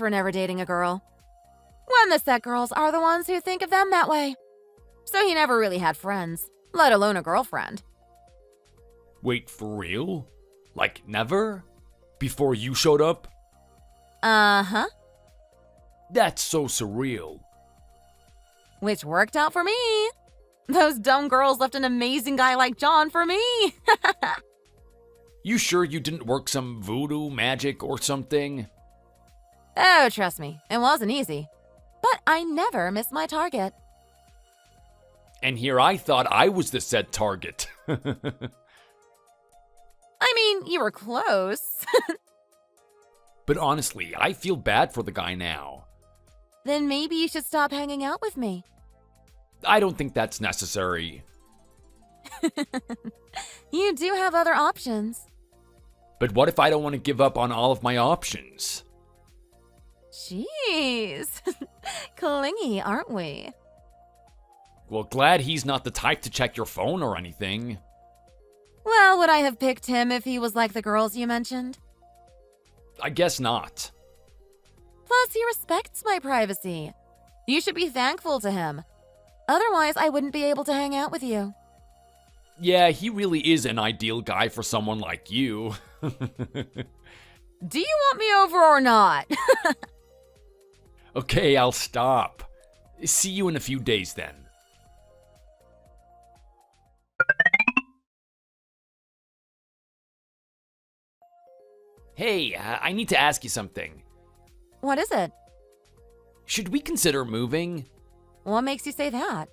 for never dating a girl. When the set girls are the ones who think of them that way. So he never really had friends, let alone a girlfriend. Wait, for real? Like, never? Before you showed up? Uh-huh. That's so surreal. Which worked out for me. Those dumb girls left an amazing guy like John for me. You sure you didn't work some voodoo magic or something? Oh, trust me, it wasn't easy. But I never missed my target. And here I thought I was the set target. I mean, you were close. But honestly, I feel bad for the guy now. Then maybe you should stop hanging out with me. I don't think that's necessary. You do have other options. But what if I don't want to give up on all of my options? Jeez. Clingy, aren't we? Well, glad he's not the type to check your phone or anything. Well, would I have picked him if he was like the girls you mentioned? I guess not. Plus, he respects my privacy. You should be thankful to him. Otherwise, I wouldn't be able to hang out with you. Yeah, he really is an ideal guy for someone like you. Do you want me over or not? Okay, I'll stop. See you in a few days then. Hey, I need to ask you something. What is it? Should we consider moving? What makes you say that?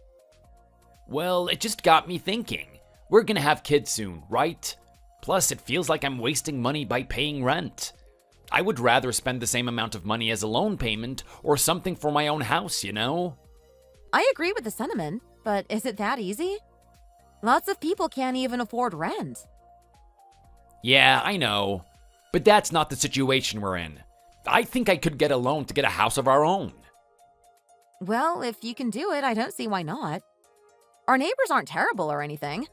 Well, it just got me thinking. We're gonna have kids soon, right? Plus, it feels like I'm wasting money by paying rent. I would rather spend the same amount of money as a loan payment or something for my own house, you know? I agree with the sentiment, but is it that easy? Lots of people can't even afford rent. Yeah, I know. But that's not the situation we're in. I think I could get a loan to get a house of our own. Well, if you can do it, I don't see why not. Our neighbors aren't terrible or anything,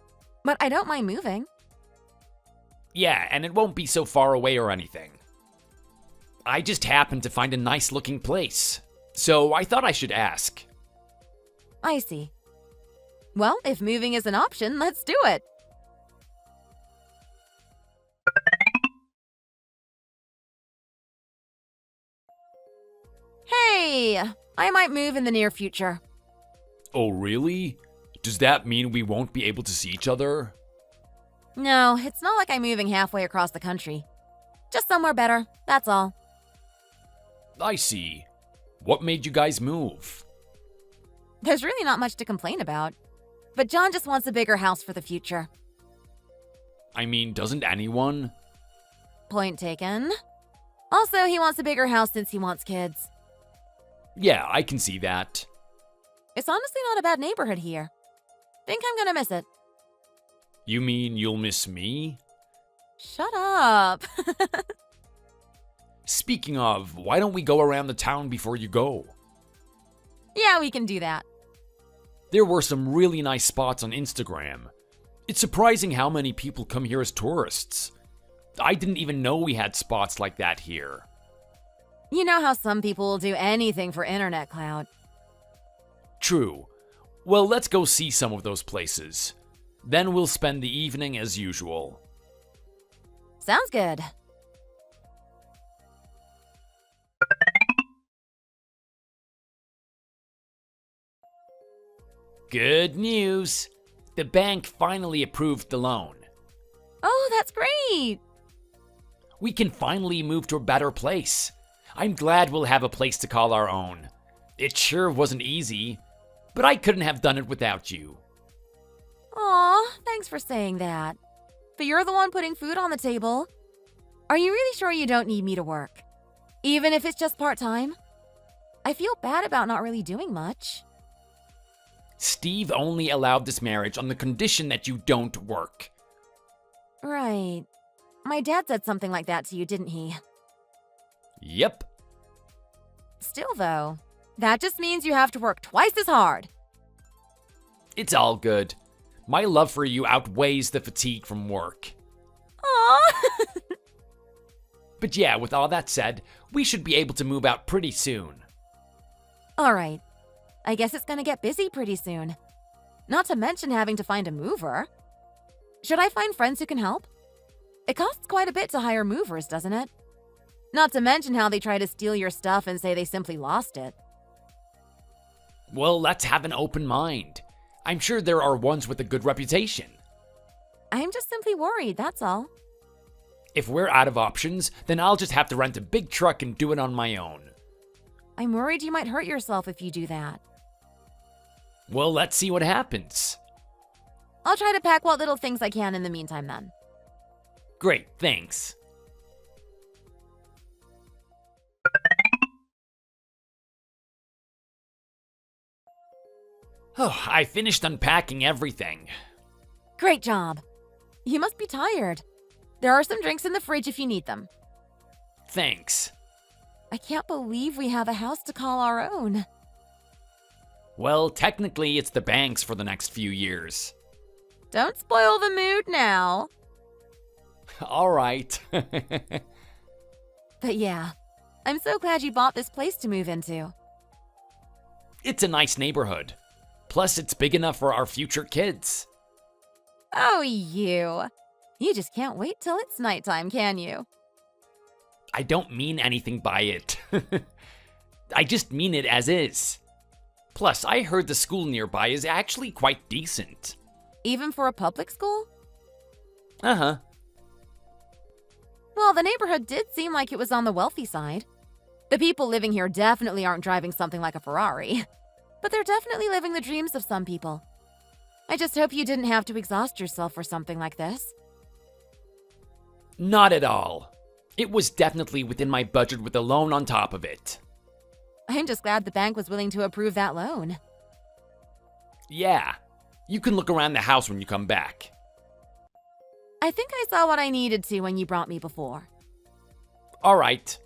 but I don't mind moving. Yeah, and it won't be so far away or anything. I just happened to find a nice looking place, so I thought I should ask. I see. Well, if moving is an option, let's do it. Hey, I might move in the near future. Oh, really? Does that mean we won't be able to see each other? No, it's not like I'm moving halfway across the country. Just somewhere better, that's all. I see. What made you guys move? There's really not much to complain about. But John just wants a bigger house for the future. I mean, doesn't anyone? Point taken. Also, he wants a bigger house since he wants kids. Yeah, I can see that. It's honestly not a bad neighborhood here. Think I'm gonna miss it. You mean you'll miss me? Shut up. Speaking of, why don't we go around the town before you go? Yeah, we can do that. There were some really nice spots on Instagram. It's surprising how many people come here as tourists. I didn't even know we had spots like that here. You know how some people will do anything for internet clout. True. Well, let's go see some of those places. Then we'll spend the evening as usual. Sounds good. Good news! The bank finally approved the loan. Oh, that's great! We can finally move to a better place. I'm glad we'll have a place to call our own. It sure wasn't easy, but I couldn't have done it without you. Aw, thanks for saying that. But you're the one putting food on the table. Are you really sure you don't need me to work? Even if it's just part-time? I feel bad about not really doing much. Steve only allowed this marriage on the condition that you don't work. Right. My dad said something like that to you, didn't he? Yep. Still, though, that just means you have to work twice as hard. It's all good. My love for you outweighs the fatigue from work. Aw. But yeah, with all that said, we should be able to move out pretty soon. Alright, I guess it's gonna get busy pretty soon. Not to mention having to find a mover. Should I find friends who can help? It costs quite a bit to hire movers, doesn't it? Not to mention how they try to steal your stuff and say they simply lost it. Well, let's have an open mind. I'm sure there are ones with a good reputation. I'm just simply worried, that's all. If we're out of options, then I'll just have to rent a big truck and do it on my own. I'm worried you might hurt yourself if you do that. Well, let's see what happens. I'll try to pack what little things I can in the meantime then. Great, thanks. Oh, I finished unpacking everything. Great job. You must be tired. There are some drinks in the fridge if you need them. Thanks. I can't believe we have a house to call our own. Well, technically, it's the bank's for the next few years. Don't spoil the mood now. All right. But yeah, I'm so glad you bought this place to move into. It's a nice neighborhood. Plus, it's big enough for our future kids. Oh, you. You just can't wait till it's nighttime, can you? I don't mean anything by it. I just mean it as is. Plus, I heard the school nearby is actually quite decent. Even for a public school? Uh-huh. Well, the neighborhood did seem like it was on the wealthy side. The people living here definitely aren't driving something like a Ferrari. But they're definitely living the dreams of some people. I just hope you didn't have to exhaust yourself for something like this. Not at all. It was definitely within my budget with a loan on top of it. I'm just glad the bank was willing to approve that loan. Yeah. You can look around the house when you come back. I think I saw what I needed to when you brought me before. All right.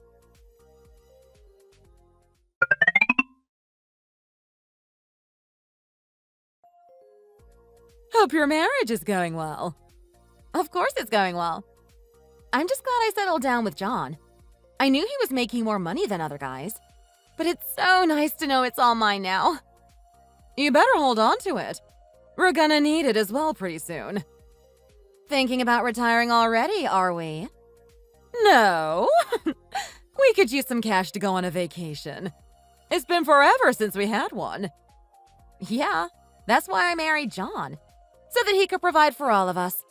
Hope your marriage is going well. Of course it's going well. I'm just glad I settled down with John. I knew he was making more money than other guys, but it's so nice to know it's all mine now. You better hold on to it. We're gonna need it as well pretty soon. Thinking about retiring already, are we? No. We could use some cash to go on a vacation. It's been forever since we had one. Yeah, that's why I married John, so that he could provide for all of us.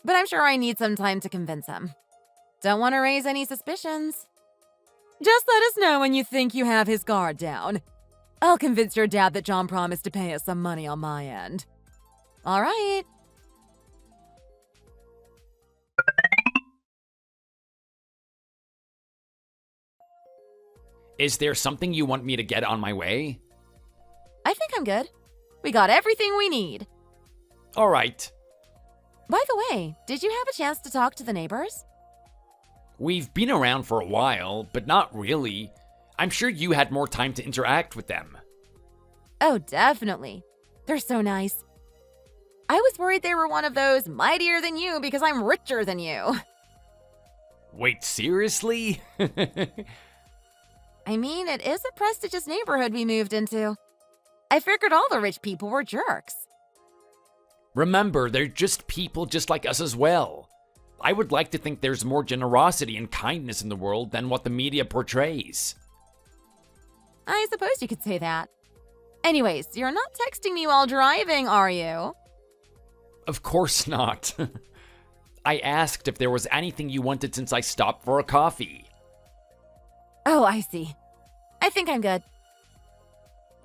But I'm sure I need some time to convince him. Don't want to raise any suspicions. Just let us know when you think you have his guard down. I'll convince your dad that John promised to pay us some money on my end. All right. Is there something you want me to get on my way? I think I'm good. We got everything we need. All right. By the way, did you have a chance to talk to the neighbors? We've been around for a while, but not really. I'm sure you had more time to interact with them. Oh, definitely. They're so nice. I was worried they were one of those mightier than you because I'm richer than you. Wait, seriously? I mean, it is a prestigious neighborhood we moved into. I figured all the rich people were jerks. Remember, they're just people just like us as well. I would like to think there's more generosity and kindness in the world than what the media portrays. I suppose you could say that. Anyways, you're not texting me while driving, are you? Of course not. I asked if there was anything you wanted since I stopped for a coffee. Oh, I see. I think I'm good.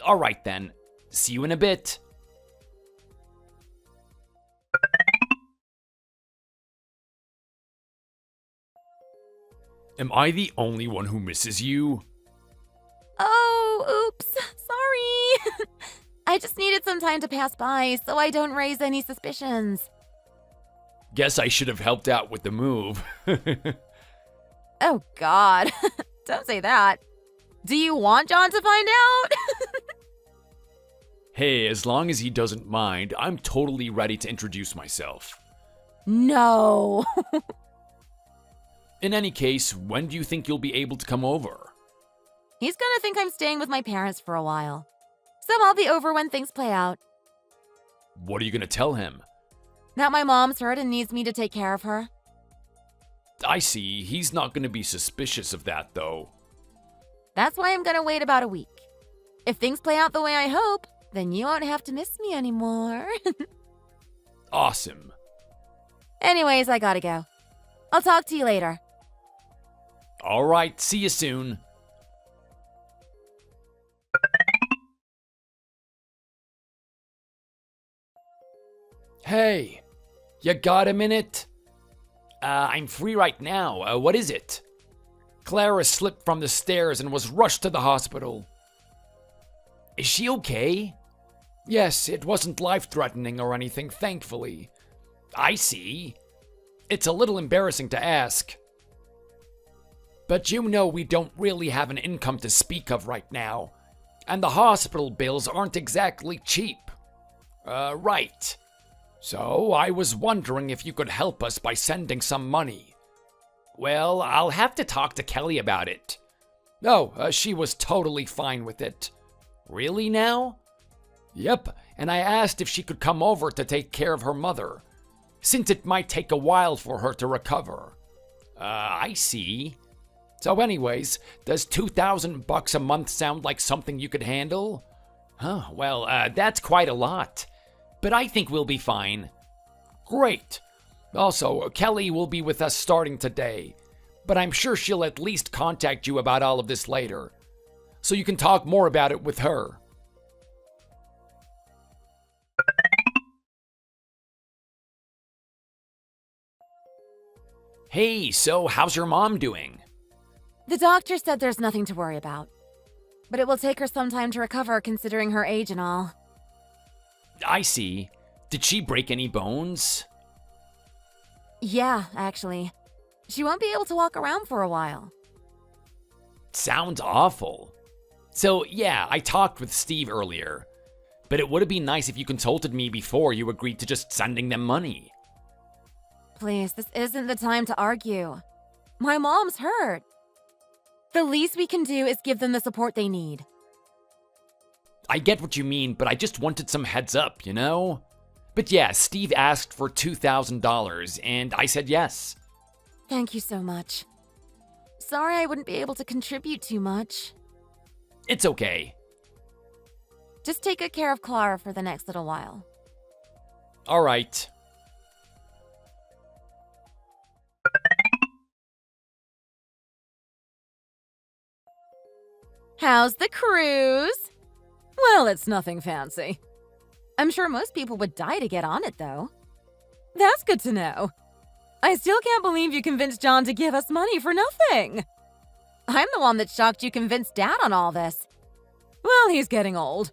All right then. See you in a bit. Am I the only one who misses you? Oh, oops. Sorry. I just needed some time to pass by so I don't raise any suspicions. Guess I should have helped out with the move. Oh, God. Don't say that. Do you want John to find out? Hey, as long as he doesn't mind, I'm totally ready to introduce myself. No. In any case, when do you think you'll be able to come over? He's gonna think I'm staying with my parents for a while. So I'll be over when things play out. What are you gonna tell him? That my mom's hurt and needs me to take care of her. I see. He's not gonna be suspicious of that, though. That's why I'm gonna wait about a week. If things play out the way I hope, then you won't have to miss me anymore. Awesome. Anyways, I gotta go. I'll talk to you later. All right, see you soon. Hey, you got a minute? I'm free right now. What is it? Clara slipped from the stairs and was rushed to the hospital. Is she okay? Yes, it wasn't life-threatening or anything, thankfully. I see. It's a little embarrassing to ask. But you know we don't really have an income to speak of right now. And the hospital bills aren't exactly cheap. Right. So I was wondering if you could help us by sending some money. Well, I'll have to talk to Kelly about it. Oh, she was totally fine with it. Really now? Yep, and I asked if she could come over to take care of her mother, since it might take a while for her to recover. I see. So anyways, does $2,000 a month sound like something you could handle? Huh, well, that's quite a lot. But I think we'll be fine. Great. Also, Kelly will be with us starting today, but I'm sure she'll at least contact you about all of this later, so you can talk more about it with her. Hey, so how's your mom doing? The doctor said there's nothing to worry about. But it will take her some time to recover considering her age and all. I see. Did she break any bones? Yeah, actually. She won't be able to walk around for a while. Sounds awful. So, yeah, I talked with Steve earlier. But it would have been nice if you consulted me before you agreed to just sending them money. Please, this isn't the time to argue. My mom's hurt. The least we can do is give them the support they need. I get what you mean, but I just wanted some heads up, you know? But yeah, Steve asked for $2,000, and I said yes. Thank you so much. Sorry I wouldn't be able to contribute too much. It's okay. Just take good care of Clara for the next little while. All right. How's the cruise? Well, it's nothing fancy. I'm sure most people would die to get on it, though. That's good to know. I still can't believe you convinced John to give us money for nothing. I'm the one that shocked you convinced Dad on all this. Well, he's getting old.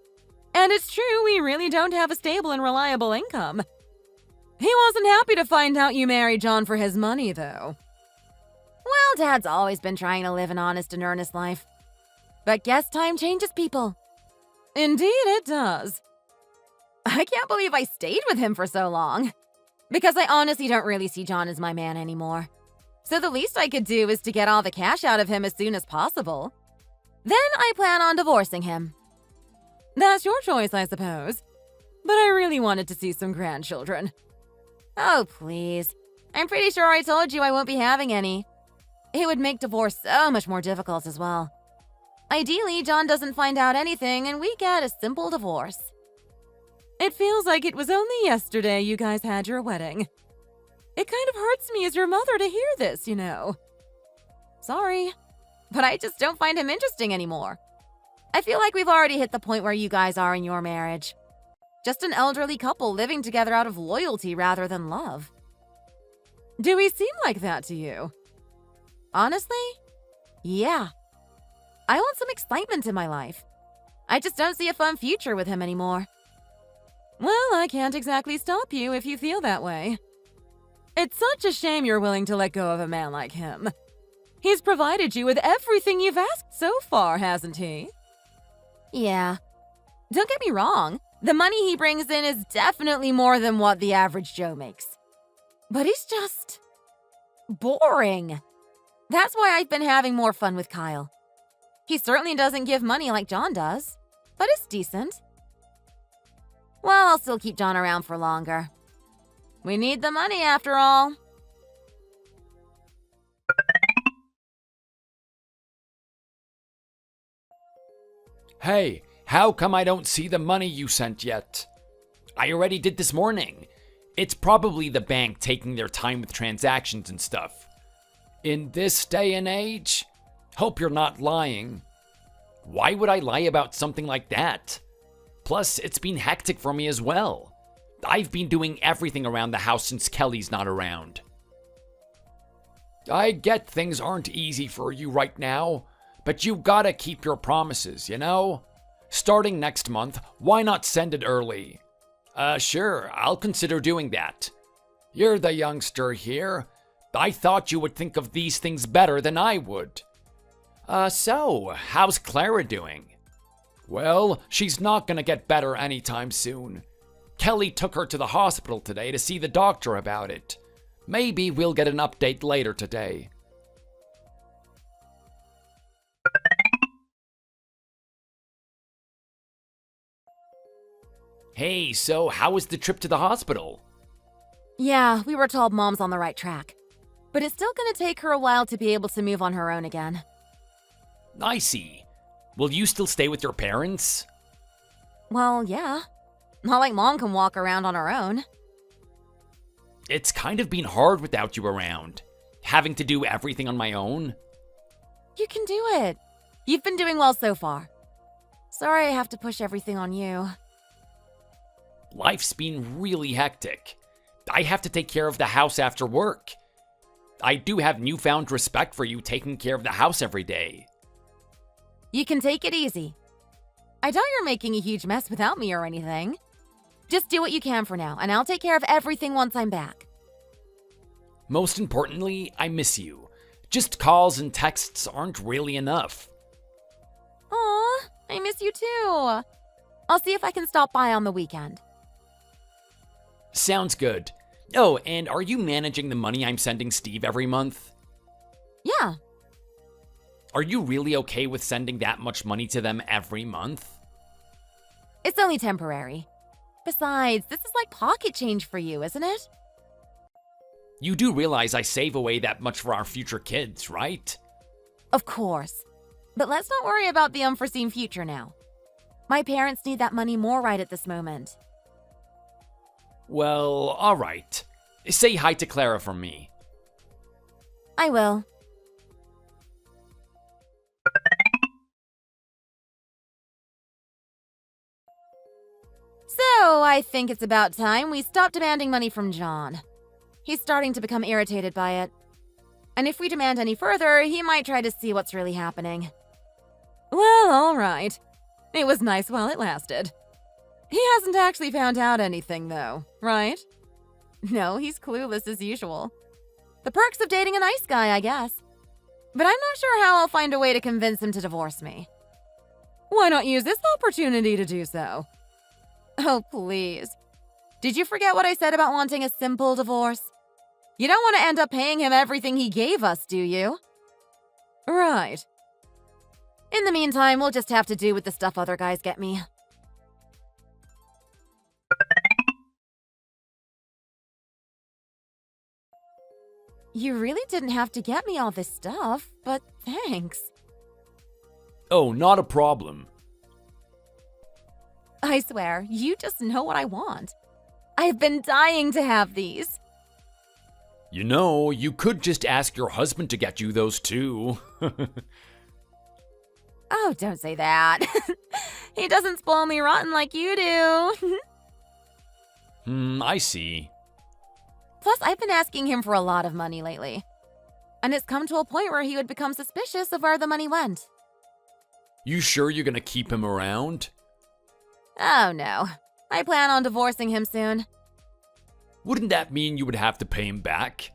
And it's true, we really don't have a stable and reliable income. He wasn't happy to find out you married John for his money, though. Well, Dad's always been trying to live an honest and earnest life. But guess time changes people. Indeed it does. I can't believe I stayed with him for so long. Because I honestly don't really see John as my man anymore. So the least I could do is to get all the cash out of him as soon as possible. Then I plan on divorcing him. That's your choice, I suppose. But I really wanted to see some grandchildren. Oh, please. I'm pretty sure I told you I won't be having any. It would make divorce so much more difficult as well. Ideally, John doesn't find out anything and we get a simple divorce. It feels like it was only yesterday you guys had your wedding. It kind of hurts me as your mother to hear this, you know. Sorry, but I just don't find him interesting anymore. I feel like we've already hit the point where you guys are in your marriage. Just an elderly couple living together out of loyalty rather than love. Do we seem like that to you? Honestly? Yeah. I want some excitement in my life. I just don't see a fun future with him anymore. Well, I can't exactly stop you if you feel that way. It's such a shame you're willing to let go of a man like him. He's provided you with everything you've asked so far, hasn't he? Yeah. Don't get me wrong. The money he brings in is definitely more than what the average Joe makes. But he's just boring. That's why I've been having more fun with Kyle. He certainly doesn't give money like John does, but it's decent. Well, I'll still keep John around for longer. We need the money after all. Hey, how come I don't see the money you sent yet? I already did this morning. It's probably the bank taking their time with transactions and stuff. In this day and age? Hope you're not lying. Why would I lie about something like that? Plus, it's been hectic for me as well. I've been doing everything around the house since Kelly's not around. I get things aren't easy for you right now, but you gotta keep your promises, you know? Starting next month, why not send it early? Sure, I'll consider doing that. You're the youngster here. I thought you would think of these things better than I would. So, how's Clara doing? Well, she's not gonna get better anytime soon. Kelly took her to the hospital today to see the doctor about it. Maybe we'll get an update later today. Hey, so how was the trip to the hospital? Yeah, we were told Mom's on the right track. But it's still gonna take her a while to be able to move on her own again. I see. Will you still stay with your parents? Well, yeah. Not like Mom can walk around on her own. It's kind of been hard without you around. Having to do everything on my own. You can do it. You've been doing well so far. Sorry I have to push everything on you. Life's been really hectic. I have to take care of the house after work. I do have newfound respect for you taking care of the house every day. You can take it easy. I doubt you're making a huge mess without me or anything. Just do what you can for now, and I'll take care of everything once I'm back. Most importantly, I miss you. Just calls and texts aren't really enough. Aw, I miss you too. I'll see if I can stop by on the weekend. Sounds good. Oh, and are you managing the money I'm sending Steve every month? Yeah. Are you really okay with sending that much money to them every month? It's only temporary. Besides, this is like pocket change for you, isn't it? You do realize I save away that much for our future kids, right? Of course. But let's not worry about the unforeseen future now. My parents need that money more right at this moment. Well, alright. Say hi to Clara from me. I will. So, I think it's about time we stop demanding money from John. He's starting to become irritated by it. And if we demand any further, he might try to see what's really happening. Well, alright. It was nice while it lasted. He hasn't actually found out anything, though, right? No, he's clueless as usual. The perks of dating a nice guy, I guess. But I'm not sure how I'll find a way to convince him to divorce me. Why not use this opportunity to do so? Oh, please. Did you forget what I said about wanting a simple divorce? You don't want to end up paying him everything he gave us, do you? Right. In the meantime, we'll just have to do with the stuff other guys get me. You really didn't have to get me all this stuff, but thanks. Oh, not a problem. I swear, you just know what I want. I've been dying to have these. You know, you could just ask your husband to get you those too. Oh, don't say that. He doesn't spoil me rotten like you do. I see. Plus, I've been asking him for a lot of money lately. And it's come to a point where he would become suspicious of where the money went. You sure you're gonna keep him around? Oh no. I plan on divorcing him soon. Wouldn't that mean you would have to pay him back?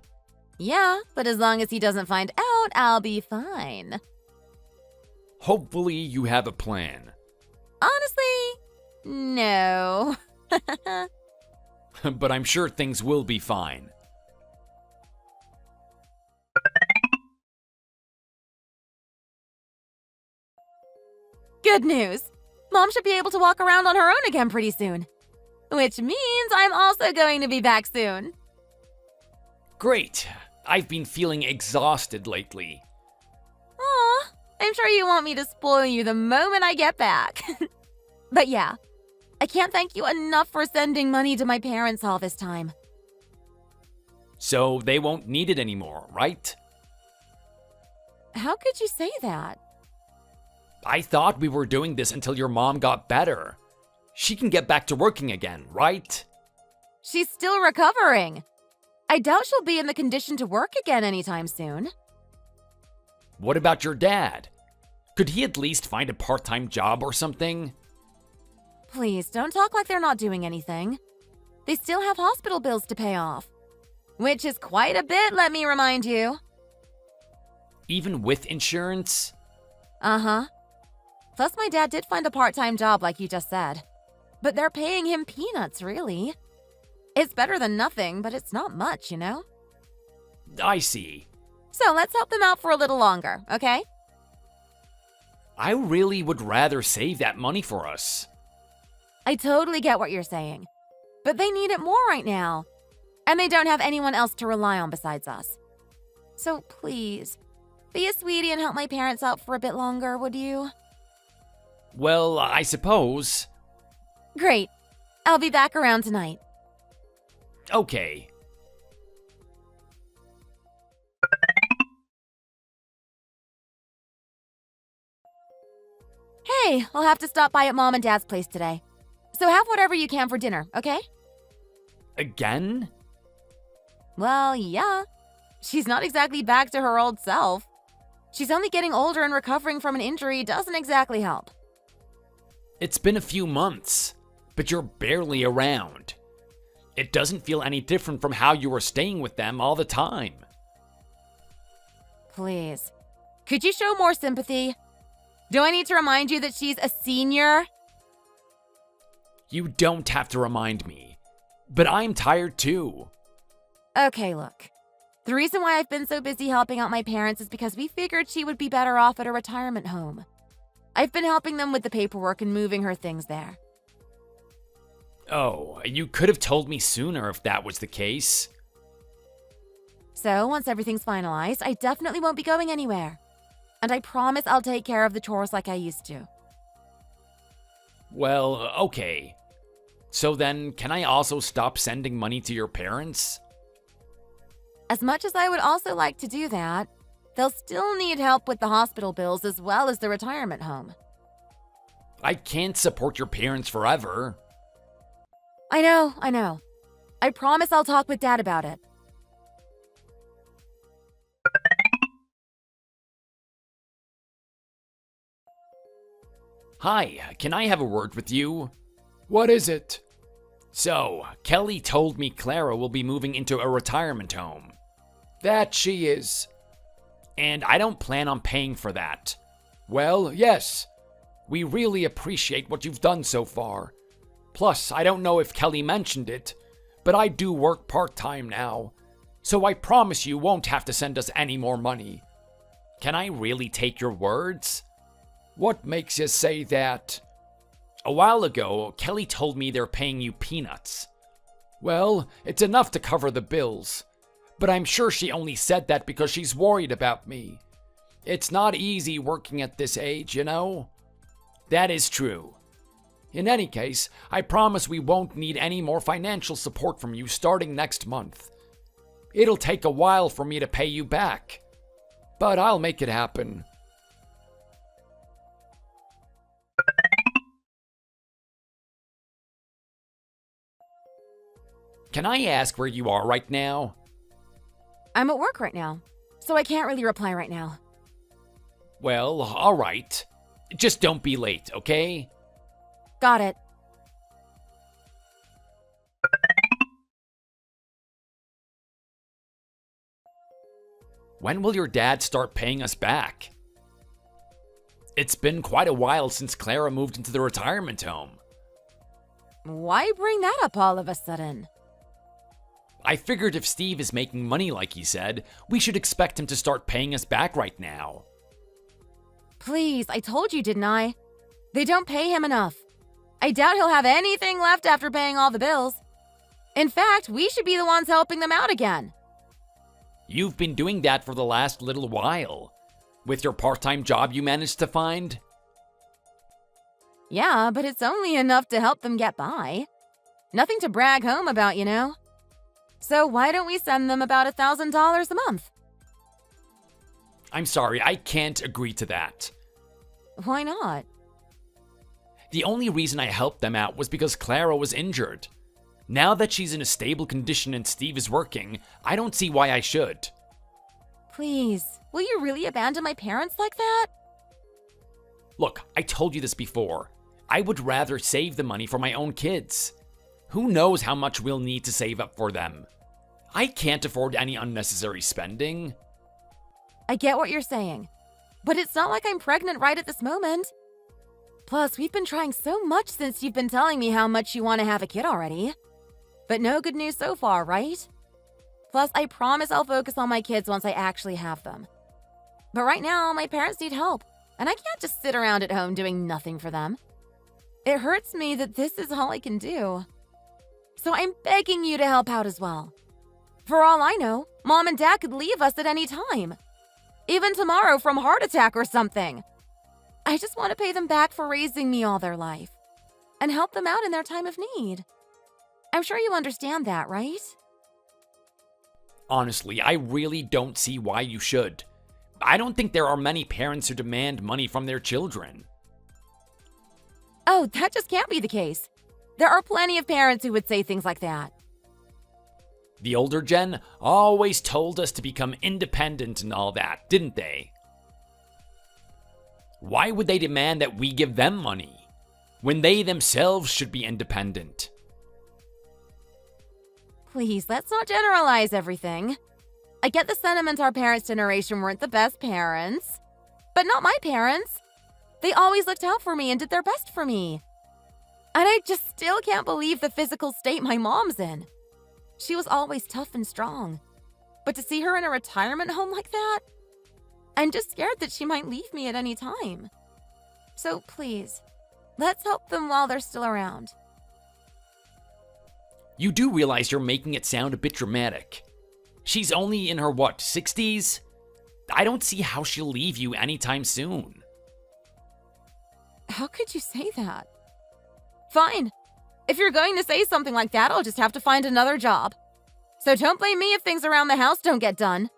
Yeah, but as long as he doesn't find out, I'll be fine. Hopefully you have a plan. Honestly, no. But I'm sure things will be fine. Good news. Mom should be able to walk around on her own again pretty soon. Which means I'm also going to be back soon. Great. I've been feeling exhausted lately. Aw, I'm sure you want me to spoil you the moment I get back. But yeah, I can't thank you enough for sending money to my parents all this time. So they won't need it anymore, right? How could you say that? I thought we were doing this until your mom got better. She can get back to working again, right? She's still recovering. I doubt she'll be in the condition to work again anytime soon. What about your dad? Could he at least find a part-time job or something? Please, don't talk like they're not doing anything. They still have hospital bills to pay off. Which is quite a bit, let me remind you. Even with insurance? Uh-huh. Plus, my dad did find a part-time job like you just said. But they're paying him peanuts, really. It's better than nothing, but it's not much, you know? I see. So let's help them out for a little longer, okay? I really would rather save that money for us. I totally get what you're saying. But they need it more right now. And they don't have anyone else to rely on besides us. So please, be a sweetie and help my parents out for a bit longer, would you? Well, I suppose. Great. I'll be back around tonight. Okay. Hey, I'll have to stop by at Mom and Dad's place today. So have whatever you can for dinner, okay? Again? Well, yeah. She's not exactly back to her old self. She's only getting older and recovering from an injury doesn't exactly help. It's been a few months, but you're barely around. It doesn't feel any different from how you were staying with them all the time. Please. Could you show more sympathy? Do I need to remind you that she's a senior? You don't have to remind me, but I'm tired too. Okay, look. The reason why I've been so busy helping out my parents is because we figured she would be better off at a retirement home. I've been helping them with the paperwork and moving her things there. Oh, you could have told me sooner if that was the case. So, once everything's finalized, I definitely won't be going anywhere. And I promise I'll take care of the chores like I used to. Well, okay. So then, can I also stop sending money to your parents? As much as I would also like to do that, they'll still need help with the hospital bills as well as the retirement home. I can't support your parents forever. I know. I promise I'll talk with Dad about it. Hi, can I have a word with you? What is it? So, Kelly told me Clara will be moving into a retirement home. That she is. And I don't plan on paying for that. Well, yes. We really appreciate what you've done so far. Plus, I don't know if Kelly mentioned it, but I do work part-time now. So I promise you won't have to send us any more money. Can I really take your words? What makes you say that? A while ago, Kelly told me they're paying you peanuts. Well, it's enough to cover the bills. But I'm sure she only said that because she's worried about me. It's not easy working at this age, you know? That is true. In any case, I promise we won't need any more financial support from you starting next month. It'll take a while for me to pay you back. But I'll make it happen. Can I ask where you are right now? I'm at work right now, so I can't really reply right now. Well, alright. Just don't be late, okay? Got it. When will your dad start paying us back? It's been quite a while since Clara moved into the retirement home. Why bring that up all of a sudden? I figured if Steve is making money like he said, we should expect him to start paying us back right now. Please, I told you, didn't I? They don't pay him enough. I doubt he'll have anything left after paying all the bills. In fact, we should be the ones helping them out again. You've been doing that for the last little while. With your part-time job you managed to find? Yeah, but it's only enough to help them get by. Nothing to brag home about, you know? So why don't we send them about $1,000 a month? I'm sorry, I can't agree to that. Why not? The only reason I helped them out was because Clara was injured. Now that she's in a stable condition and Steve is working, I don't see why I should. Please, will you really abandon my parents like that? Look, I told you this before. I would rather save the money for my own kids. Who knows how much we'll need to save up for them? I can't afford any unnecessary spending. I get what you're saying, but it's not like I'm pregnant right at this moment. Plus, we've been trying so much since you've been telling me how much you want to have a kid already. But no good news so far, right? Plus, I promise I'll focus on my kids once I actually have them. But right now, my parents need help, and I can't just sit around at home doing nothing for them. It hurts me that this is all I can do. So I'm begging you to help out as well. For all I know, Mom and Dad could leave us at any time. Even tomorrow from heart attack or something. I just want to pay them back for raising me all their life and help them out in their time of need. I'm sure you understand that, right? Honestly, I really don't see why you should. I don't think there are many parents who demand money from their children. Oh, that just can't be the case. There are plenty of parents who would say things like that. The older gen always told us to become independent and all that, didn't they? Why would they demand that we give them money when they themselves should be independent? Please, let's not generalize everything. I get the sentiment our parents' generation weren't the best parents, but not my parents. They always looked out for me and did their best for me. And I just still can't believe the physical state my mom's in. She was always tough and strong. But to see her in a retirement home like that, I'm just scared that she might leave me at any time. So please, let's help them while they're still around. You do realize you're making it sound a bit dramatic. She's only in her, 60s? I don't see how she'll leave you anytime soon. How could you say that? Fine. If you're going to say something like that, I'll just have to find another job. So don't blame me if things around the house don't get done.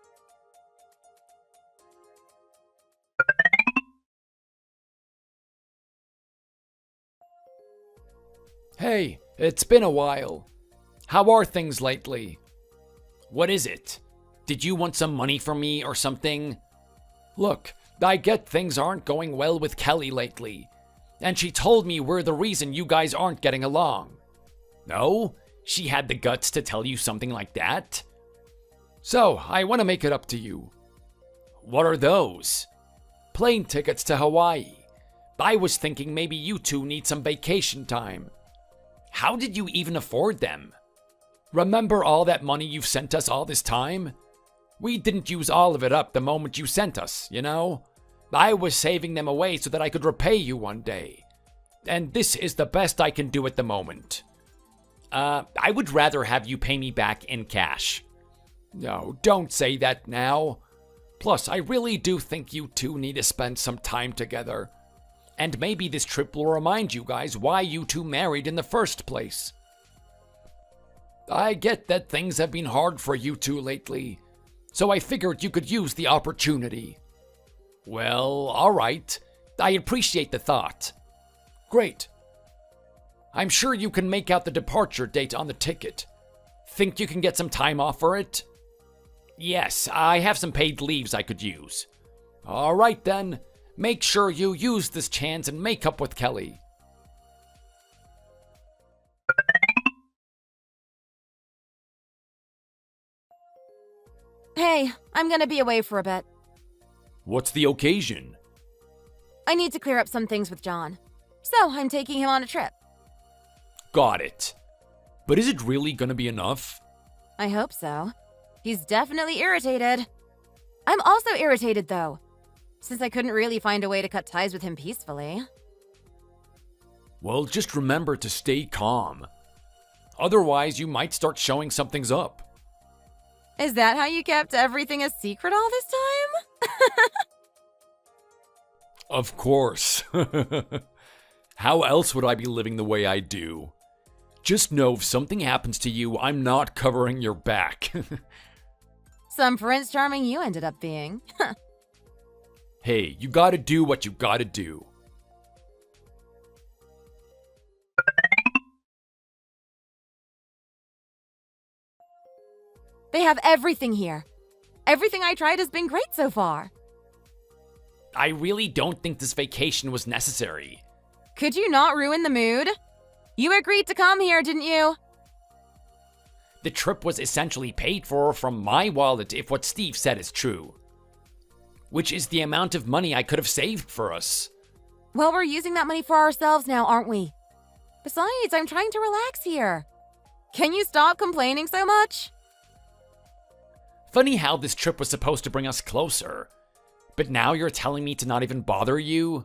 Hey, it's been a while. How are things lately? What is it? Did you want some money from me or something? Look, I get things aren't going well with Kelly lately, and she told me we're the reason you guys aren't getting along. No? She had the guts to tell you something like that? So, I want to make it up to you. What are those? Plane tickets to Hawaii. I was thinking maybe you two need some vacation time. How did you even afford them? Remember all that money you've sent us all this time? We didn't use all of it up the moment you sent us, you know? I was saving them away so that I could repay you one day. And this is the best I can do at the moment. I would rather have you pay me back in cash. No, don't say that now. Plus, I really do think you two need to spend some time together. And maybe this trip will remind you guys why you two married in the first place. I get that things have been hard for you two lately, so I figured you could use the opportunity. Well, alright. I appreciate the thought. Great. I'm sure you can make out the departure date on the ticket. Think you can get some time off for it? Yes, I have some paid leaves I could use. Alright then. Make sure you use this chance and make up with Kelly. Hey, I'm gonna be away for a bit. What's the occasion? I need to clear up some things with John. So I'm taking him on a trip. Got it. But is it really gonna be enough? I hope so. He's definitely irritated. I'm also irritated though, since I couldn't really find a way to cut ties with him peacefully. Well, just remember to stay calm. Otherwise, you might start showing something's up. Is that how you kept everything a secret all this time? Of course. How else would I be living the way I do? Just know if something happens to you, I'm not covering your back. Some Prince Charming you ended up being. Hey, you gotta do what you gotta do. They have everything here. Everything I tried has been great so far. I really don't think this vacation was necessary. Could you not ruin the mood? You agreed to come here, didn't you? The trip was essentially paid for from my wallet if what Steve said is true. Which is the amount of money I could have saved for us. Well, we're using that money for ourselves now, aren't we? Besides, I'm trying to relax here. Can you stop complaining so much? Funny how this trip was supposed to bring us closer. But now you're telling me to not even bother you?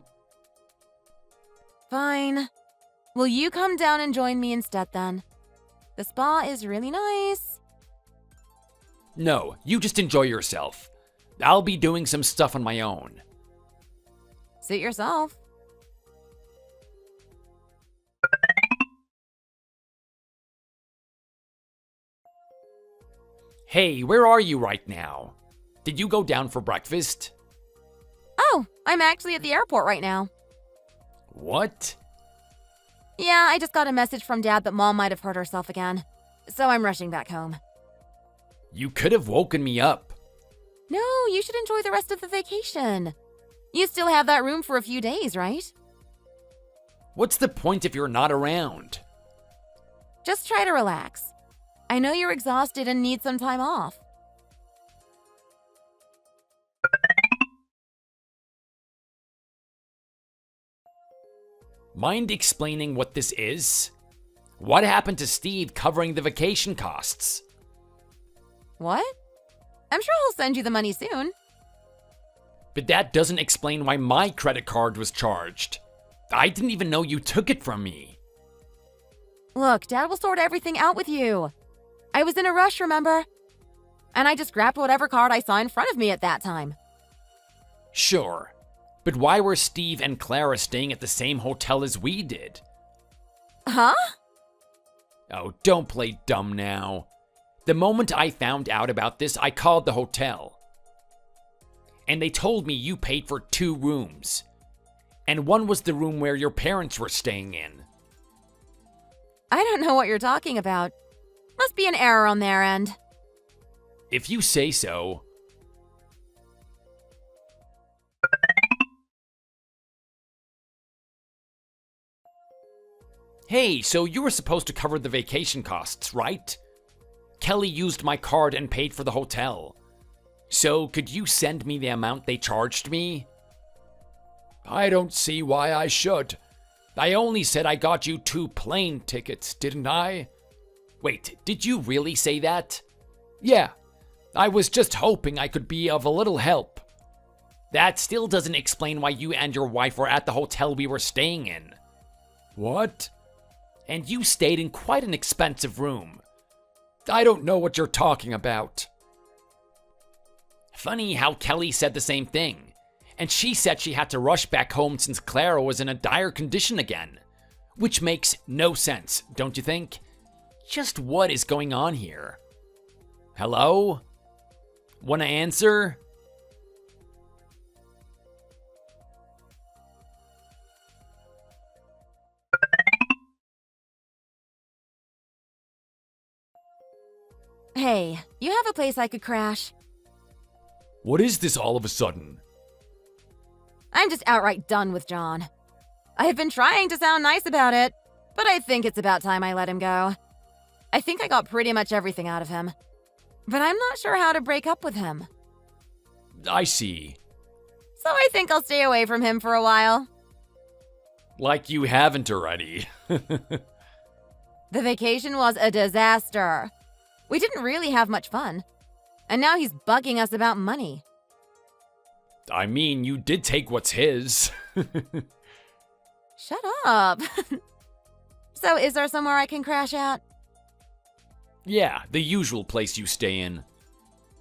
Fine. Will you come down and join me instead then? The spa is really nice. No, you just enjoy yourself. I'll be doing some stuff on my own. Suit yourself. Hey, where are you right now? Did you go down for breakfast? Oh, I'm actually at the airport right now. What? Yeah, I just got a message from Dad that Mom might have hurt herself again. So I'm rushing back home. You could have woken me up. No, you should enjoy the rest of the vacation. You still have that room for a few days, right? What's the point if you're not around? Just try to relax. I know you're exhausted and need some time off. Mind explaining what this is? What happened to Steve covering the vacation costs? What? I'm sure he'll send you the money soon. But that doesn't explain why my credit card was charged. I didn't even know you took it from me. Look, Dad will sort everything out with you. I was in a rush, remember? And I just grabbed whatever card I saw in front of me at that time. Sure. But why were Steve and Clara staying at the same hotel as we did? Huh? Oh, don't play dumb now. The moment I found out about this, I called the hotel. And they told me you paid for 2 rooms. And one was the room where your parents were staying in. I don't know what you're talking about. Must be an error on their end. If you say so. Hey, so you were supposed to cover the vacation costs, right? Kelly used my card and paid for the hotel. So could you send me the amount they charged me? I don't see why I should. I only said I got you 2 plane tickets, didn't I? Wait, did you really say that? Yeah, I was just hoping I could be of a little help. That still doesn't explain why you and your wife were at the hotel we were staying in. What? And you stayed in quite an expensive room. I don't know what you're talking about. Funny how Kelly said the same thing. And she said she had to rush back home since Clara was in a dire condition again. Which makes no sense, don't you think? Just what is going on here? Hello? Wanna answer? Hey, you have a place I could crash? What is this all of a sudden? I'm just outright done with John. I've been trying to sound nice about it, but I think it's about time I let him go. I think I got pretty much everything out of him. But I'm not sure how to break up with him. I see. So I think I'll stay away from him for a while. Like you haven't already. The vacation was a disaster. We didn't really have much fun. And now he's bugging us about money. I mean, you did take what's his. Shut up. So is there somewhere I can crash at? Yeah, the usual place you stay in.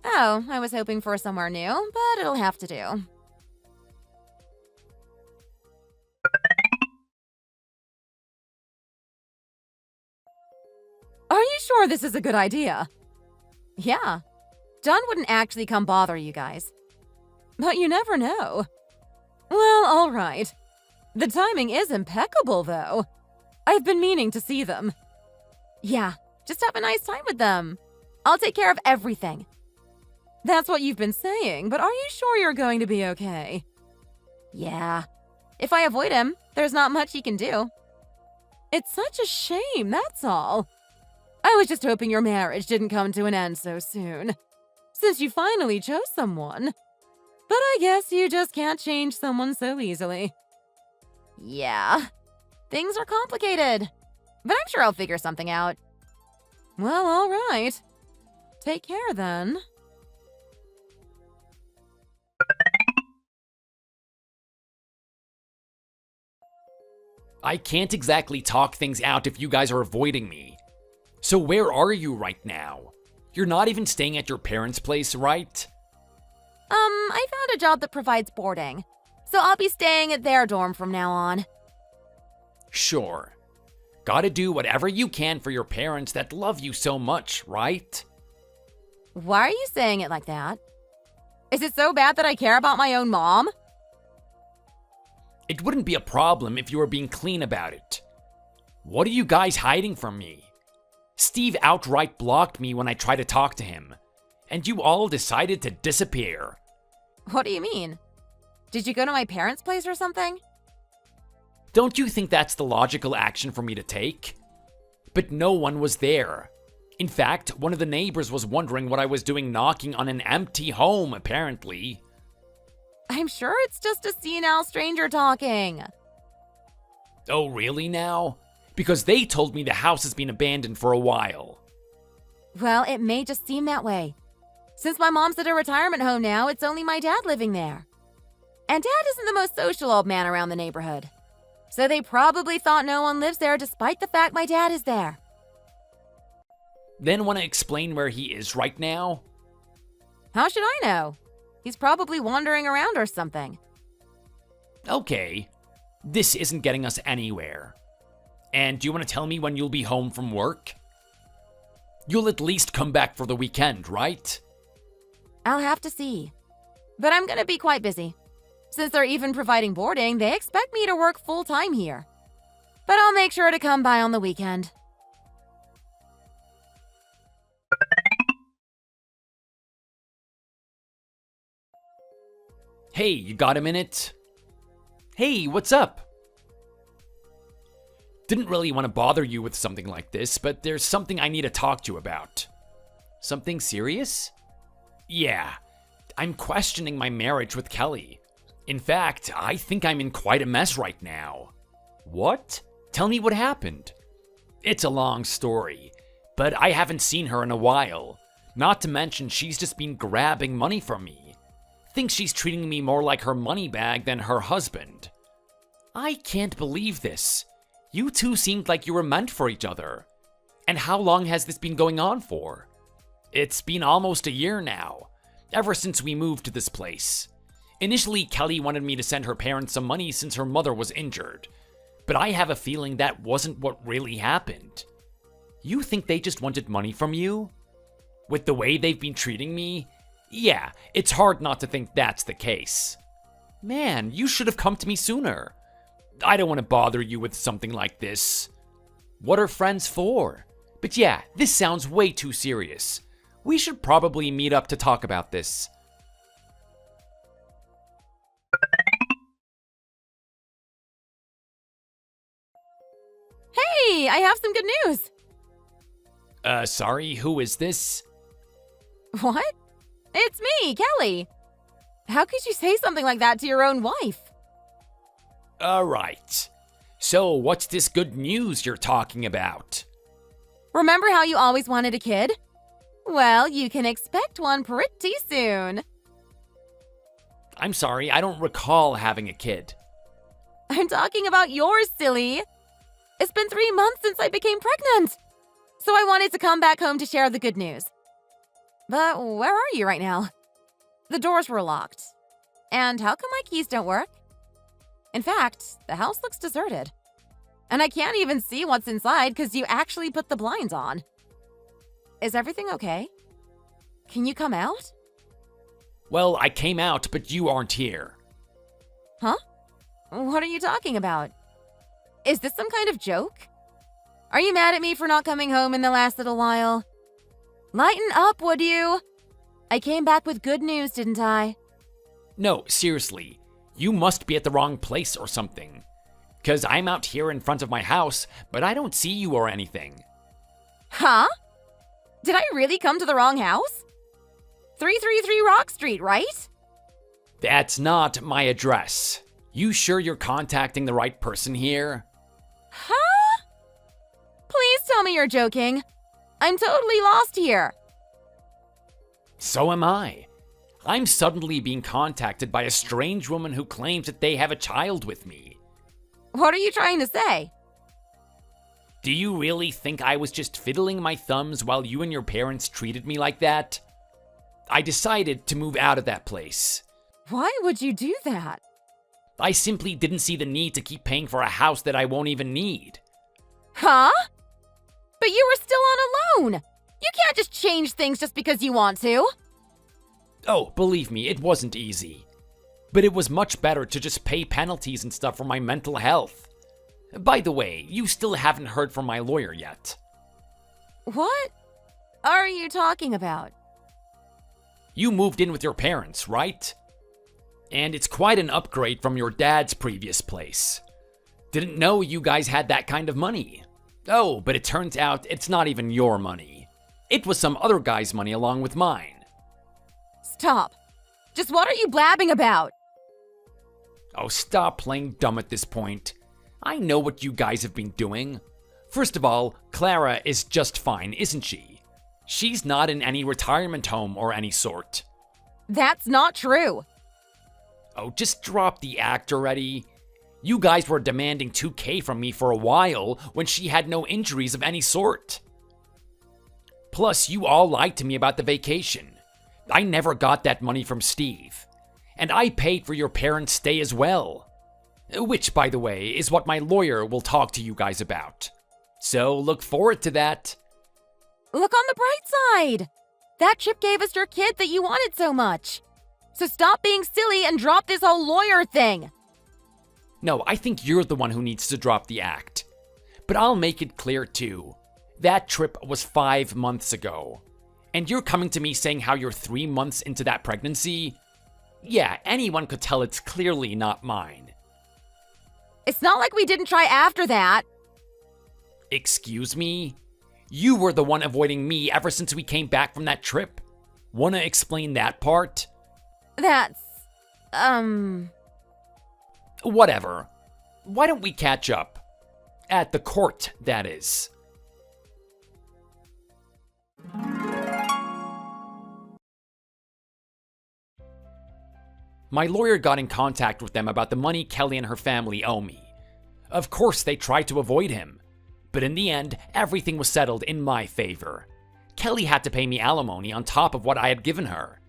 Oh, I was hoping for somewhere new, but it'll have to do. Are you sure this is a good idea? Yeah. John wouldn't actually come bother you guys. But you never know. Well, all right. The timing is impeccable, though. I've been meaning to see them. Yeah, just have a nice time with them. I'll take care of everything. That's what you've been saying, but are you sure you're going to be okay? Yeah. If I avoid him, there's not much he can do. It's such a shame, that's all. I was just hoping your marriage didn't come to an end so soon, since you finally chose someone. But I guess you just can't change someone so easily. Yeah, things are complicated, but I'm sure I'll figure something out. Well, all right. Take care then. I can't exactly talk things out if you guys are avoiding me. So where are you right now? You're not even staying at your parents' place, right? I found a job that provides boarding, so I'll be staying at their dorm from now on. Sure. Gotta do whatever you can for your parents that love you so much, right? Why are you saying it like that? Is it so bad that I care about my own mom? It wouldn't be a problem if you were being clean about it. What are you guys hiding from me? Steve outright blocked me when I tried to talk to him, and you all decided to disappear. What do you mean? Did you go to my parents' place or something? Don't you think that's the logical action for me to take? But no one was there. In fact, one of the neighbors was wondering what I was doing knocking on an empty home, apparently. I'm sure it's just a senile stranger talking. Oh, really now? Because they told me the house has been abandoned for a while. Well, it may just seem that way. Since my mom's at a retirement home now, it's only my dad living there. And Dad isn't the most social old man around the neighborhood. So they probably thought no one lives there despite the fact my dad is there. Then want to explain where he is right now? How should I know? He's probably wandering around or something. Okay. This isn't getting us anywhere. And do you want to tell me when you'll be home from work? You'll at least come back for the weekend, right? I'll have to see. But I'm gonna be quite busy. Since they're even providing boarding, they expect me to work full-time here. But I'll make sure to come by on the weekend. Hey, you got a minute? Hey, what's up? Didn't really want to bother you with something like this, but there's something I need to talk to you about. Something serious? Yeah, I'm questioning my marriage with Kelly. In fact, I think I'm in quite a mess right now. What? Tell me what happened. It's a long story, but I haven't seen her in a while. Not to mention she's just been grabbing money from me. Thinks she's treating me more like her money bag than her husband. I can't believe this. You two seemed like you were meant for each other. And how long has this been going on for? It's been almost a year now, ever since we moved to this place. Initially, Kelly wanted me to send her parents some money since her mother was injured, but I have a feeling that wasn't what really happened. You think they just wanted money from you? With the way they've been treating me? Yeah, it's hard not to think that's the case. Man, you should have come to me sooner. I don't want to bother you with something like this. What are friends for? But yeah, this sounds way too serious. We should probably meet up to talk about this. Hey, I have some good news. Sorry, who is this? What? It's me, Kelly. How could you say something like that to your own wife? Alright. So, what's this good news you're talking about? Remember how you always wanted a kid? Well, you can expect one pretty soon. I'm sorry, I don't recall having a kid. I'm talking about yours, silly. It's been 3 months since I became pregnant. So I wanted to come back home to share the good news. But where are you right now? The doors were locked. And how come my keys don't work? In fact, the house looks deserted. And I can't even see what's inside because you actually put the blinds on. Is everything okay? Can you come out? Well, I came out, but you aren't here. Huh? What are you talking about? Is this some kind of joke? Are you mad at me for not coming home in the last little while? Lighten up, would you? I came back with good news, didn't I? No, seriously. You must be at the wrong place or something. 'Cause I'm out here in front of my house, but I don't see you or anything. Huh? Did I really come to the wrong house? 333 Rock Street, right? That's not my address. You sure you're contacting the right person here? Huh? Please tell me you're joking. I'm totally lost here. So am I. I'm suddenly being contacted by a strange woman who claims that they have a child with me. What are you trying to say? Do you really think I was just fiddling my thumbs while you and your parents treated me like that? I decided to move out of that place. Why would you do that? I simply didn't see the need to keep paying for a house that I won't even need. Huh? But you were still on a loan. You can't just change things just because you want to. Oh, believe me, it wasn't easy. But it was much better to just pay penalties and stuff for my mental health. By the way, you still haven't heard from my lawyer yet. What are you talking about? You moved in with your parents, right? And it's quite an upgrade from your dad's previous place. Didn't know you guys had that kind of money. Oh, but it turns out it's not even your money. It was some other guy's money along with mine. Stop. Just what are you blabbing about? Oh, stop playing dumb at this point. I know what you guys have been doing. First of all, Clara is just fine, isn't she? She's not in any retirement home or any sort. That's not true. Oh, just drop the act already. You guys were demanding $2,000 from me for a while when she had no injuries of any sort. Plus, you all lied to me about the vacation. I never got that money from Steve. And I paid for your parents' stay as well. Which, by the way, is what my lawyer will talk to you guys about. So look forward to that. Look on the bright side. That trip gave us your kid that you wanted so much. So stop being silly and drop this whole lawyer thing. No, I think you're the one who needs to drop the act. But I'll make it clear too. That trip was 5 months ago. And you're coming to me saying how you're 3 months into that pregnancy? Yeah, anyone could tell it's clearly not mine. It's not like we didn't try after that. Excuse me? You were the one avoiding me ever since we came back from that trip. Wanna explain that part? That's, Whatever. Why don't we catch up? At the court, that is. My lawyer got in contact with them about the money Kelly and her family owe me. Of course, they tried to avoid him. But in the end, everything was settled in my favor. Kelly had to pay me alimony on top of what I had given her.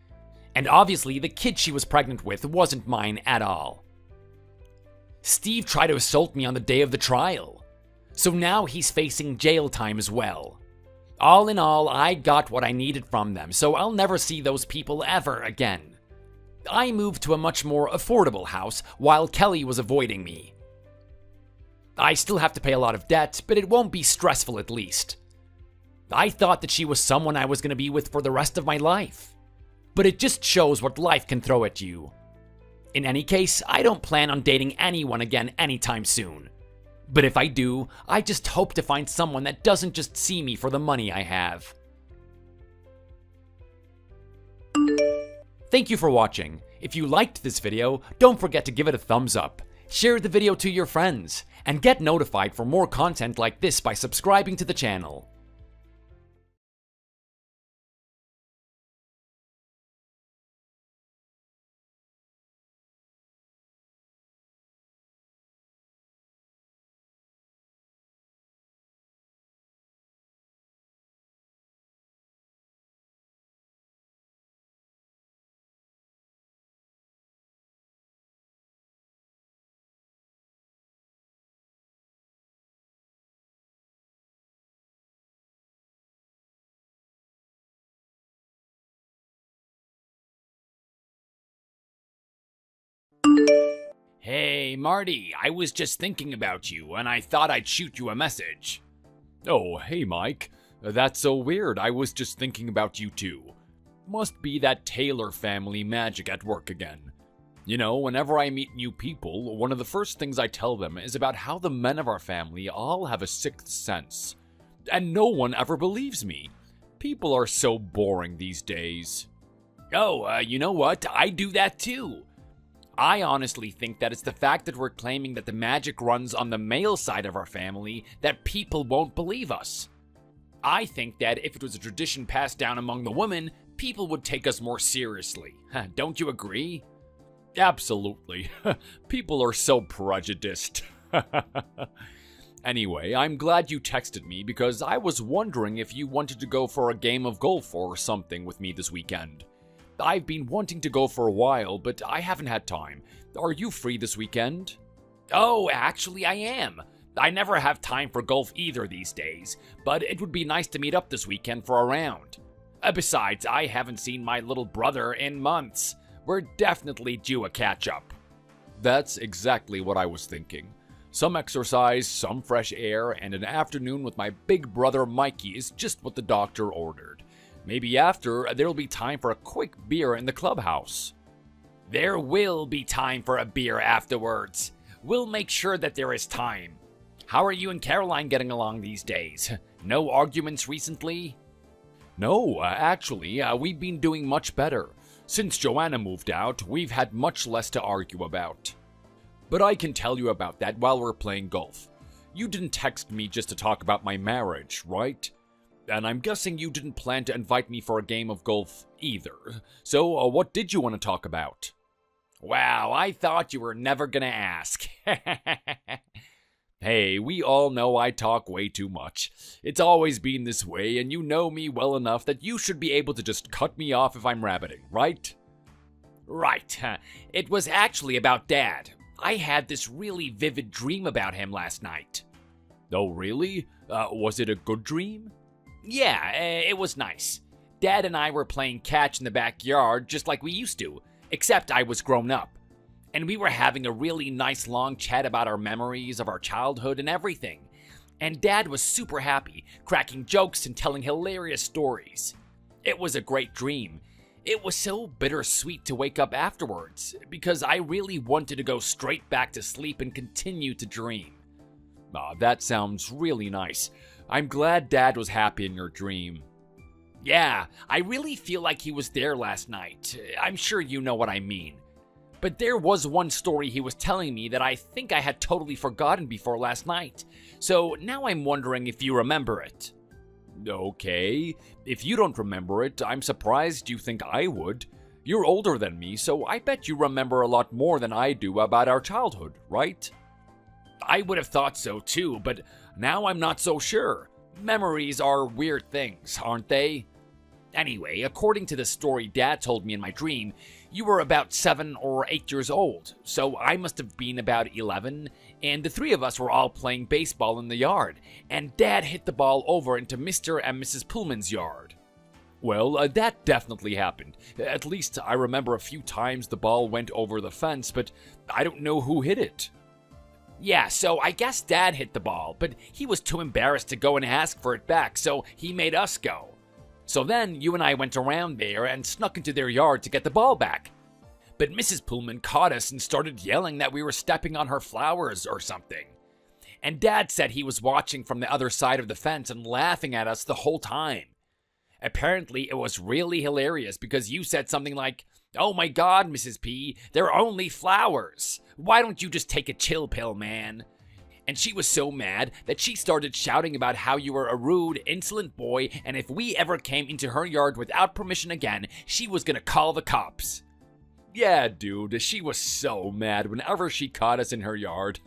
And obviously, the kid she was pregnant with wasn't mine at all. Steve tried to assault me on the day of the trial. So now he's facing jail time as well. All in all, I got what I needed from them, so I'll never see those people ever again. I moved to a much more affordable house while Kelly was avoiding me. I still have to pay a lot of debt, but it won't be stressful at least. I thought that she was someone I was going to be with for the rest of my life. But it just shows what life can throw at you. In any case, I don't plan on dating anyone again anytime soon. But if I do, I just hope to find someone that doesn't just see me for the money I have. Thank you for watching. If you liked this video, don't forget to give it a thumbs up, share the video to your friends, and get notified for more content like this by subscribing to the channel. Hey, Marty, I was just thinking about you, and I thought I'd shoot you a message. Oh, hey, Mike. That's so weird. I was just thinking about you too. Must be that Taylor family magic at work again. You know, whenever I meet new people, one of the first things I tell them is about how the men of our family all have a sixth sense. And no one ever believes me. People are so boring these days. Oh, you know what? I do that too. I honestly think that it's the fact that we're claiming that the magic runs on the male side of our family that people won't believe us. I think that if it was a tradition passed down among the women, people would take us more seriously. Don't you agree? Absolutely. People are so prejudiced. Anyway, I'm glad you texted me because I was wondering if you wanted to go for a game of golf or something with me this weekend. I've been wanting to go for a while, but I haven't had time. Are you free this weekend? Oh, actually I am. I never have time for golf either these days, but it would be nice to meet up this weekend for a round. Besides, I haven't seen my little brother in months. We're definitely due a catch-up. That's exactly what I was thinking. Some exercise, some fresh air, and an afternoon with my big brother Mikey is just what the doctor ordered. Maybe after, there'll be time for a quick beer in the clubhouse. There will be time for a beer afterwards. We'll make sure that there is time. How are you and Caroline getting along these days? No arguments recently? No, actually, we've been doing much better. Since Joanna moved out, we've had much less to argue about. But I can tell you about that while we're playing golf. You didn't text me just to talk about my marriage, right? And I'm guessing you didn't plan to invite me for a game of golf either. So, what did you want to talk about? Wow, I thought you were never gonna ask. Hey, we all know I talk way too much. It's always been this way, and you know me well enough that you should be able to just cut me off if I'm rabbiting, right? Right. It was actually about Dad. I had this really vivid dream about him last night. Oh, really? Was it a good dream? Yeah, it was nice. Dad and I were playing catch in the backyard just like we used to, except I was grown up. And we were having a really nice long chat about our memories of our childhood and everything. And Dad was super happy, cracking jokes and telling hilarious stories. It was a great dream. It was so bittersweet to wake up afterwards, because I really wanted to go straight back to sleep and continue to dream. That sounds really nice. I'm glad Dad was happy in your dream. Yeah, I really feel like he was there last night. I'm sure you know what I mean. But there was one story he was telling me that I think I had totally forgotten before last night. So now I'm wondering if you remember it. Okay, if you don't remember it, I'm surprised you think I would. You're older than me, so I bet you remember a lot more than I do about our childhood, right? I would have thought so too, but now I'm not so sure. Memories are weird things, aren't they? Anyway, according to the story Dad told me in my dream, you were about 7 or 8 years old, so I must have been about 11, and the three of us were all playing baseball in the yard, and Dad hit the ball over into Mr. and Mrs. Pullman's yard. Well, that definitely happened. At least I remember a few times the ball went over the fence, but I don't know who hit it. Yeah, so I guess Dad hit the ball, but he was too embarrassed to go and ask for it back, so he made us go. So then you and I went around there and snuck into their yard to get the ball back. But Mrs. Pullman caught us and started yelling that we were stepping on her flowers or something. And Dad said he was watching from the other side of the fence and laughing at us the whole time. Apparently it was really hilarious because you said something like, "Oh my God, Mrs. P, they're only flowers. Why don't you just take a chill pill, man?" And she was so mad that she started shouting about how you were a rude, insolent boy, and if we ever came into her yard without permission again, she was gonna call the cops. Yeah, dude, she was so mad whenever she caught us in her yard.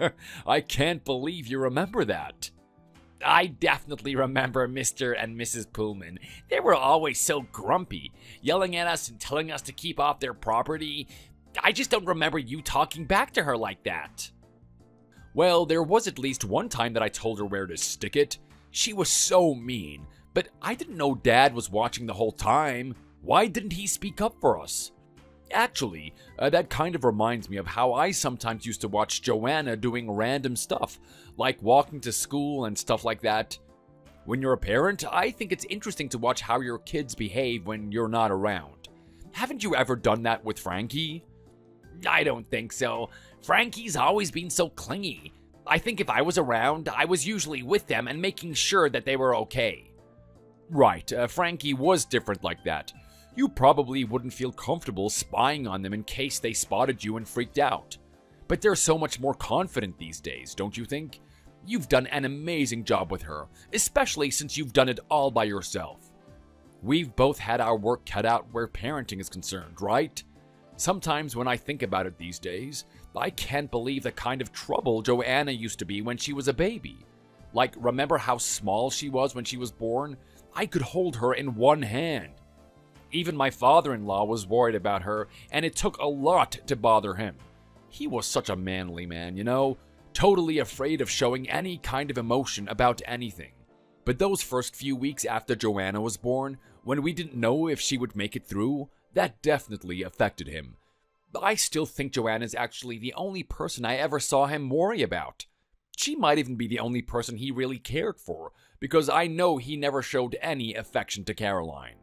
I can't believe you remember that. I definitely remember Mr. and Mrs. Pullman. They were always so grumpy, yelling at us and telling us to keep off their property. I just don't remember you talking back to her like that. Well, there was at least one time that I told her where to stick it. She was so mean, but I didn't know Dad was watching the whole time. Why didn't he speak up for us? Actually, that kind of reminds me of how I sometimes used to watch Joanna doing random stuff, like walking to school and stuff like that. When you're a parent, I think it's interesting to watch how your kids behave when you're not around. Haven't you ever done that with Frankie? I don't think so. Frankie's always been so clingy. I think if I was around, I was usually with them and making sure that they were okay. Right, Frankie was different like that. You probably wouldn't feel comfortable spying on them in case they spotted you and freaked out. But they're so much more confident these days, don't you think? You've done an amazing job with her, especially since you've done it all by yourself. We've both had our work cut out where parenting is concerned, right? Sometimes when I think about it these days, I can't believe the kind of trouble Joanna used to be when she was a baby. Like, remember how small she was when she was born? I could hold her in one hand. Even my father-in-law was worried about her, and it took a lot to bother him. He was such a manly man, you know? Totally afraid of showing any kind of emotion about anything. But those first few weeks after Joanna was born, when we didn't know if she would make it through, that definitely affected him. I still think Joanna's actually the only person I ever saw him worry about. She might even be the only person he really cared for, because I know he never showed any affection to Caroline.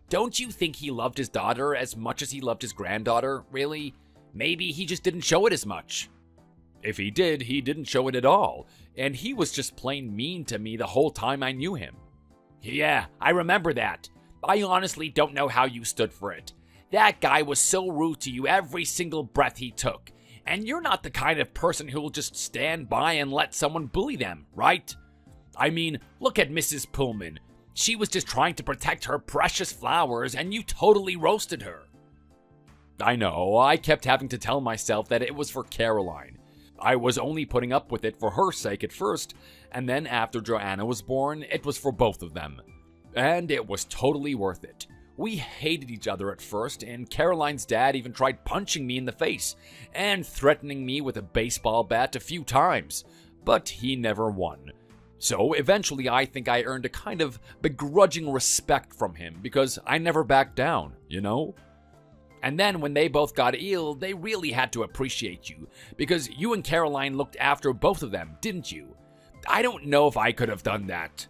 Don't you think he loved his daughter as much as he loved his granddaughter, really? Maybe he just didn't show it as much. If he did, he didn't show it at all, and he was just plain mean to me the whole time I knew him. Yeah, I remember that. I honestly don't know how you stood for it. That guy was so rude to you every single breath he took, and you're not the kind of person who will just stand by and let someone bully them, right? I mean, look at Mrs. Pullman. She was just trying to protect her precious flowers, and you totally roasted her. I know, I kept having to tell myself that it was for Caroline. I was only putting up with it for her sake at first, and then after Joanna was born, it was for both of them. And it was totally worth it. We hated each other at first, and Caroline's dad even tried punching me in the face and threatening me with a baseball bat a few times, but he never won. So eventually I think I earned a kind of begrudging respect from him because I never backed down, you know? And then when they both got ill, they really had to appreciate you because you and Caroline looked after both of them, didn't you? I don't know if I could have done that.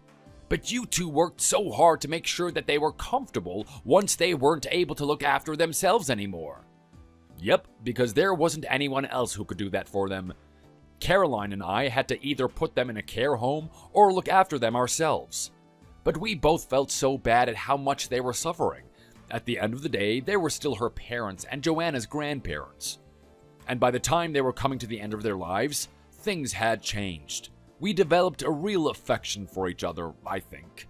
But you two worked so hard to make sure that they were comfortable once they weren't able to look after themselves anymore. Yep, because there wasn't anyone else who could do that for them. Caroline and I had to either put them in a care home or look after them ourselves. But we both felt so bad at how much they were suffering. At the end of the day, they were still her parents and Joanna's grandparents. And by the time they were coming to the end of their lives, things had changed. We developed a real affection for each other, I think.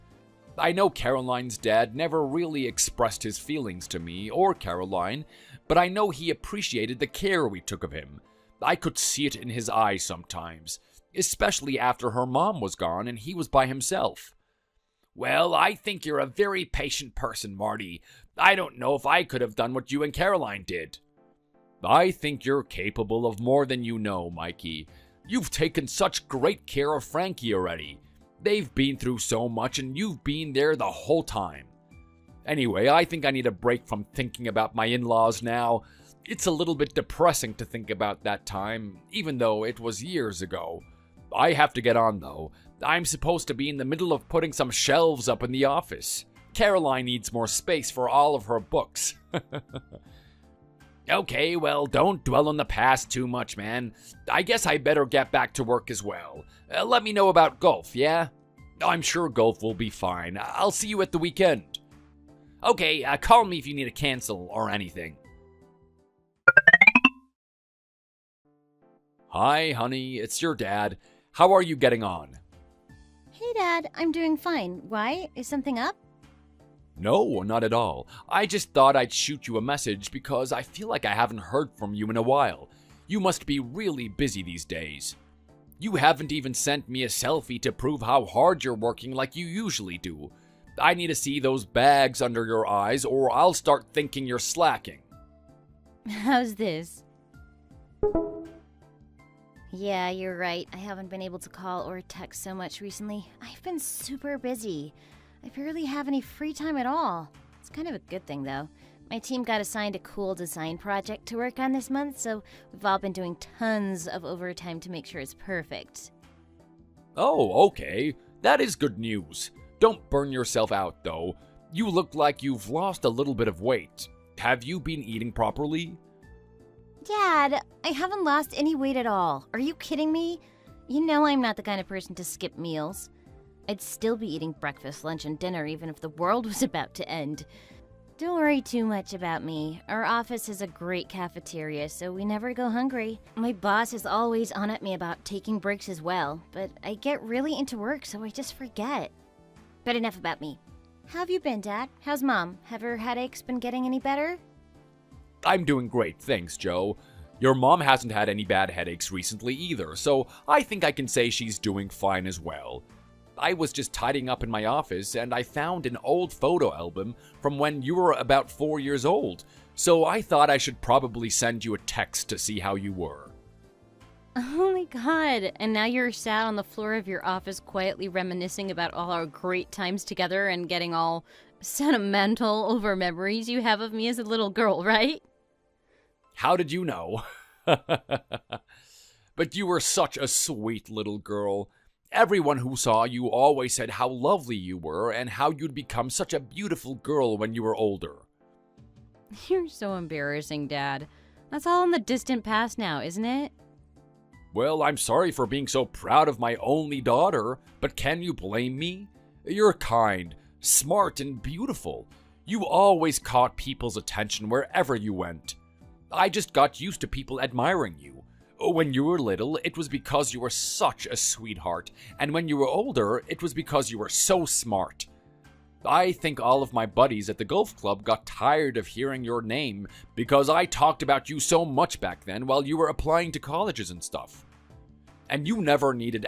I know Caroline's dad never really expressed his feelings to me or Caroline, but I know he appreciated the care we took of him. I could see it in his eyes sometimes, especially after her mom was gone and he was by himself. Well, I think you're a very patient person, Marty. I don't know if I could have done what you and Caroline did. I think you're capable of more than you know, Mikey. You've taken such great care of Frankie already. They've been through so much and you've been there the whole time. Anyway, I think I need a break from thinking about my in-laws now. It's a little bit depressing to think about that time, even though it was years ago. I have to get on though. I'm supposed to be in the middle of putting some shelves up in the office. Caroline needs more space for all of her books. Okay, well, don't dwell on the past too much, man. I guess I better get back to work as well. Let me know about golf, yeah? I'm sure golf will be fine. I'll see you at the weekend. Okay, call me if you need to cancel or anything. Hi, honey, it's your dad. How are you getting on? Hey, Dad, I'm doing fine. Why? Is something up? No, not at all. I just thought I'd shoot you a message because I feel like I haven't heard from you in a while. You must be really busy these days. You haven't even sent me a selfie to prove how hard you're working like you usually do. I need to see those bags under your eyes or I'll start thinking you're slacking. How's this? Yeah, you're right. I haven't been able to call or text so much recently. I've been super busy. I barely have any free time at all. It's kind of a good thing, though. My team got assigned a cool design project to work on this month, so we've all been doing tons of overtime to make sure it's perfect. Oh, okay. That is good news. Don't burn yourself out, though. You look like you've lost a little bit of weight. Have you been eating properly? Dad, I haven't lost any weight at all. Are you kidding me? You know I'm not the kind of person to skip meals. I'd still be eating breakfast, lunch, and dinner even if the world was about to end. Don't worry too much about me. Our office has a great cafeteria, so we never go hungry. My boss is always on at me about taking breaks as well, but I get really into work, so I just forget. But enough about me. How have you been, Dad? How's Mom? Have her headaches been getting any better? I'm doing great, thanks, Joe. Your mom hasn't had any bad headaches recently either, so I think I can say she's doing fine as well. I was just tidying up in my office and I found an old photo album from when you were about 4 years old, so I thought I should probably send you a text to see how you were. Oh my god, and now you're sat on the floor of your office quietly reminiscing about all our great times together and getting all sentimental over memories you have of me as a little girl, right? How did you know? But you were such a sweet little girl. Everyone who saw you always said how lovely you were and how you'd become such a beautiful girl when you were older. You're so embarrassing, Dad. That's all in the distant past now, isn't it? Well, I'm sorry for being so proud of my only daughter, but can you blame me? You're kind, smart, and beautiful. You always caught people's attention wherever you went. I just got used to people admiring you. When you were little, it was because you were such a sweetheart, and when you were older, it was because you were so smart. I think all of my buddies at the golf club got tired of hearing your name because I talked about you so much back then while you were applying to colleges and stuff. And you never needed